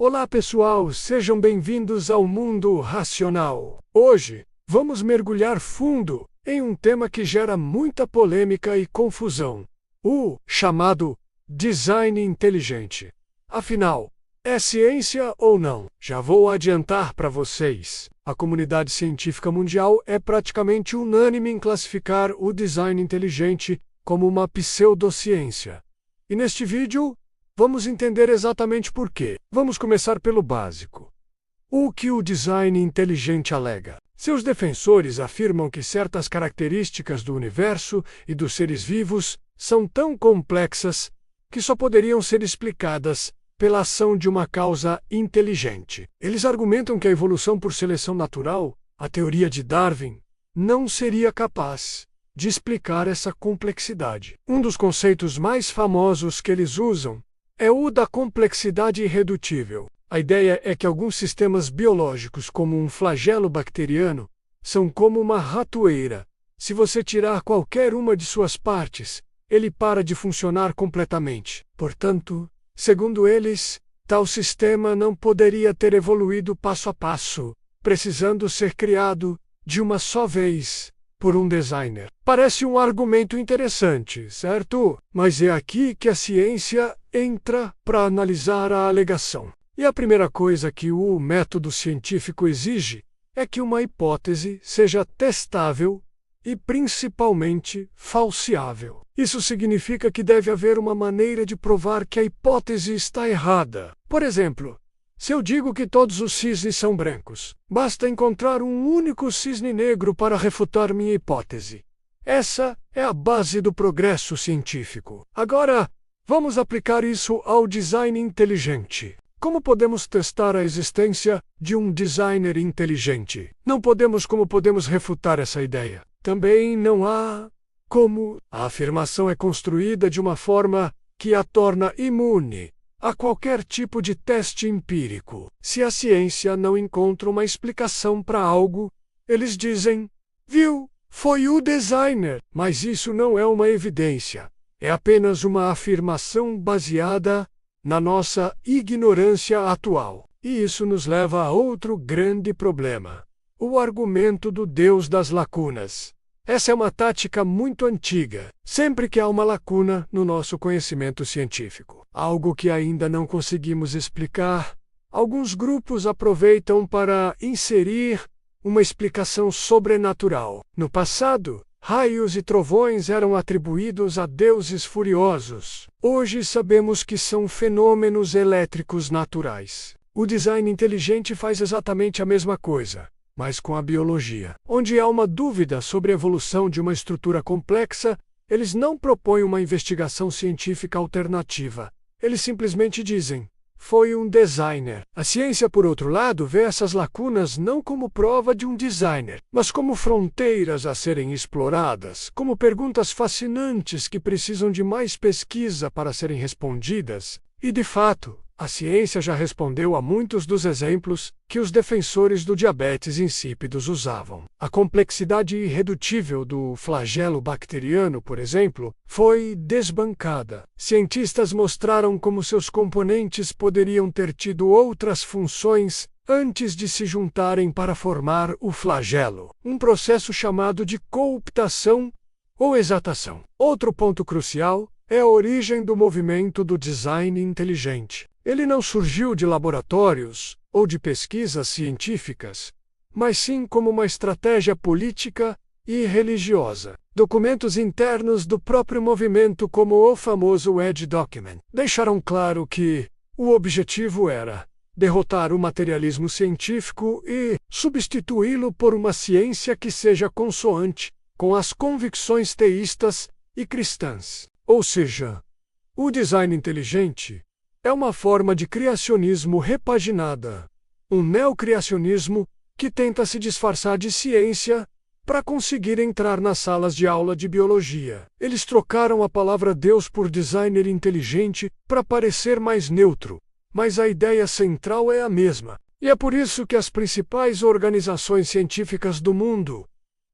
Olá pessoal, sejam bem-vindos ao Mundo Racional. Hoje, vamos mergulhar fundo em um tema que gera muita polêmica e confusão: o chamado design inteligente. Afinal, é ciência ou não? Já vou adiantar para vocês. A comunidade científica mundial é praticamente unânime em classificar o design inteligente como uma pseudociência. E neste vídeo, vamos entender exatamente por quê. Vamos começar pelo básico. O que o design inteligente alega? Seus defensores afirmam que certas características do universo e dos seres vivos são tão complexas que só poderiam ser explicadas pela ação de uma causa inteligente. Eles argumentam que a evolução por seleção natural, a teoria de Darwin, não seria capaz de explicar essa complexidade. Um dos conceitos mais famosos que eles usam é o da complexidade irredutível. A ideia é que alguns sistemas biológicos, como um flagelo bacteriano, são como uma ratoeira. Se você tirar qualquer uma de suas partes, ele para de funcionar completamente. Portanto, segundo eles, tal sistema não poderia ter evoluído passo a passo, precisando ser criado de uma só vez por um designer. Parece um argumento interessante, certo? Mas é aqui que a ciência entra para analisar a alegação. E a primeira coisa que o método científico exige é que uma hipótese seja testável e principalmente falseável. Isso significa que deve haver uma maneira de provar que a hipótese está errada. Por exemplo, se eu digo que todos os cisnes são brancos, basta encontrar um único cisne negro para refutar minha hipótese. Essa é a base do progresso científico. Agora, vamos aplicar isso ao design inteligente. Como podemos testar a existência de um designer inteligente? Não podemos como podemos refutar essa ideia. Também não há como. A afirmação é construída de uma forma que a torna imune a qualquer tipo de teste empírico. Se a ciência não encontra uma explicação para algo, eles dizem: viu, foi o designer. Mas isso não é uma evidência. É apenas uma afirmação baseada na nossa ignorância atual. E isso nos leva a outro grande problema: o argumento do Deus das lacunas. Essa é uma tática muito antiga. Sempre que há uma lacuna no nosso conhecimento científico, algo que ainda não conseguimos explicar, alguns grupos aproveitam para inserir uma explicação sobrenatural. No passado, raios e trovões eram atribuídos a deuses furiosos. Hoje sabemos que são fenômenos elétricos naturais. O design inteligente faz exatamente a mesma coisa, mas com a biologia. Onde há uma dúvida sobre a evolução de uma estrutura complexa, eles não propõem uma investigação científica alternativa. Eles simplesmente dizem: foi um designer. A ciência, por outro lado, vê essas lacunas não como prova de um designer, mas como fronteiras a serem exploradas, como perguntas fascinantes que precisam de mais pesquisa para serem respondidas. E, de fato, a ciência já respondeu a muitos dos exemplos que os defensores do diabetes insípidos usavam. A complexidade irredutível do flagelo bacteriano, por exemplo, foi desbancada. Cientistas mostraram como seus componentes poderiam ter tido outras funções antes de se juntarem para formar o flagelo, um processo chamado de cooptação ou exatação. Outro ponto crucial é a origem do movimento do design inteligente. Ele não surgiu de laboratórios ou de pesquisas científicas, mas sim como uma estratégia política e religiosa. Documentos internos do próprio movimento, como o famoso Edge Document, deixaram claro que o objetivo era derrotar o materialismo científico e substituí-lo por uma ciência que seja consoante com as convicções teístas e cristãs. Ou seja, o design inteligente é uma forma de criacionismo repaginada, um neocriacionismo que tenta se disfarçar de ciência para conseguir entrar nas salas de aula de biologia. Eles trocaram a palavra Deus por designer inteligente para parecer mais neutro, mas a ideia central é a mesma. E é por isso que as principais organizações científicas do mundo,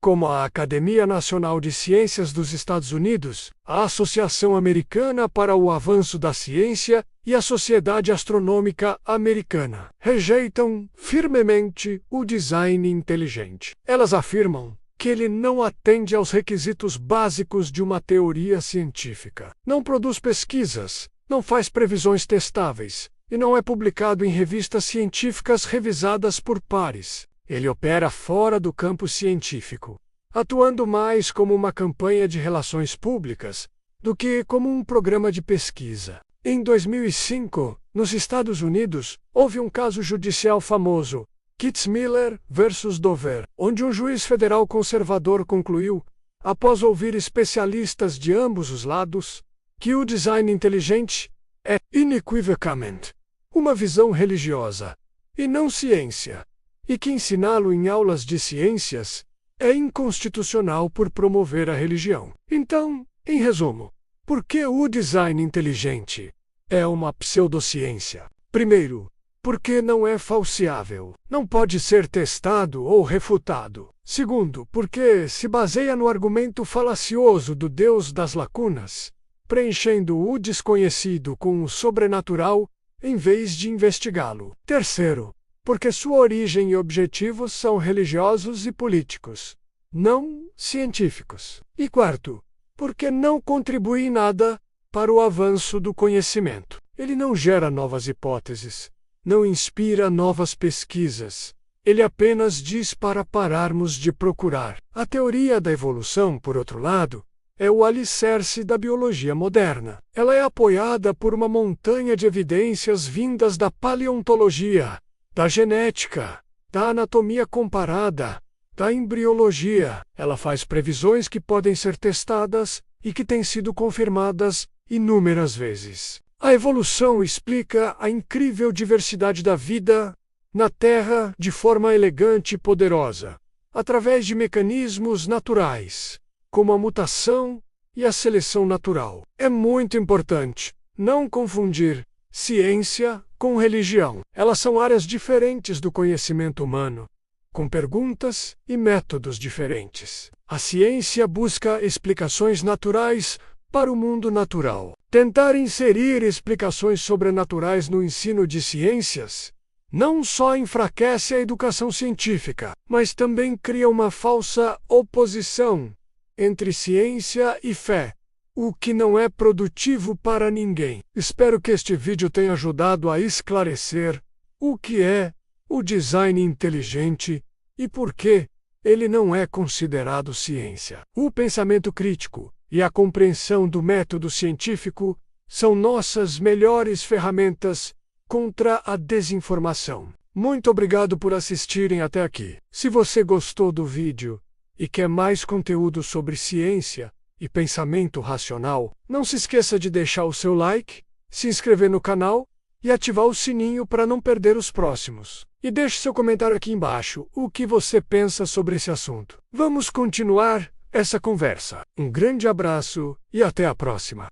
como a Academia Nacional de Ciências dos Estados Unidos, a Associação Americana para o Avanço da Ciência e a Sociedade Astronômica Americana rejeitam firmemente o design inteligente. Elas afirmam que ele não atende aos requisitos básicos de uma teoria científica. Não produz pesquisas, não faz previsões testáveis e não é publicado em revistas científicas revisadas por pares. Ele opera fora do campo científico, atuando mais como uma campanha de relações públicas do que como um programa de pesquisa. Em 2005, nos Estados Unidos, houve um caso judicial famoso, Kitzmiller versus Dover, onde um juiz federal conservador concluiu, após ouvir especialistas de ambos os lados, que o design inteligente é, inequivocamente, uma visão religiosa, e não ciência, e que ensiná-lo em aulas de ciências é inconstitucional por promover a religião. Então, em resumo, por que o design inteligente é uma pseudociência? Primeiro, porque não é falseável, não pode ser testado ou refutado. Segundo, porque se baseia no argumento falacioso do Deus das lacunas, preenchendo o desconhecido com o sobrenatural em vez de investigá-lo. Terceiro, porque sua origem e objetivos são religiosos e políticos, não científicos. E quarto, porque não contribui em nada para o avanço do conhecimento. Ele não gera novas hipóteses, não inspira novas pesquisas. Ele apenas diz para pararmos de procurar. A teoria da evolução, por outro lado, é o alicerce da biologia moderna. Ela é apoiada por uma montanha de evidências vindas da paleontologia, da genética, da anatomia comparada, da embriologia. Ela faz previsões que podem ser testadas e que têm sido confirmadas inúmeras vezes. A evolução explica a incrível diversidade da vida na Terra de forma elegante e poderosa, através de mecanismos naturais, como a mutação e a seleção natural. É muito importante não confundir ciência com religião. Elas são áreas diferentes do conhecimento humano, com perguntas e métodos diferentes. A ciência busca explicações naturais para o mundo natural. Tentar inserir explicações sobrenaturais no ensino de ciências não só enfraquece a educação científica, mas também cria uma falsa oposição entre ciência e fé, o que não é produtivo para ninguém. Espero que este vídeo tenha ajudado a esclarecer o que é o design inteligente e por que ele não é considerado ciência. O pensamento crítico e a compreensão do método científico são nossas melhores ferramentas contra a desinformação. Muito obrigado por assistirem até aqui. Se você gostou do vídeo e quer mais conteúdo sobre ciência e pensamento racional, não se esqueça de deixar o seu like, se inscrever no canal e ativar o sininho para não perder os próximos. E deixe seu comentário aqui embaixo o que você pensa sobre esse assunto. Vamos continuar essa conversa. Um grande abraço e até a próxima.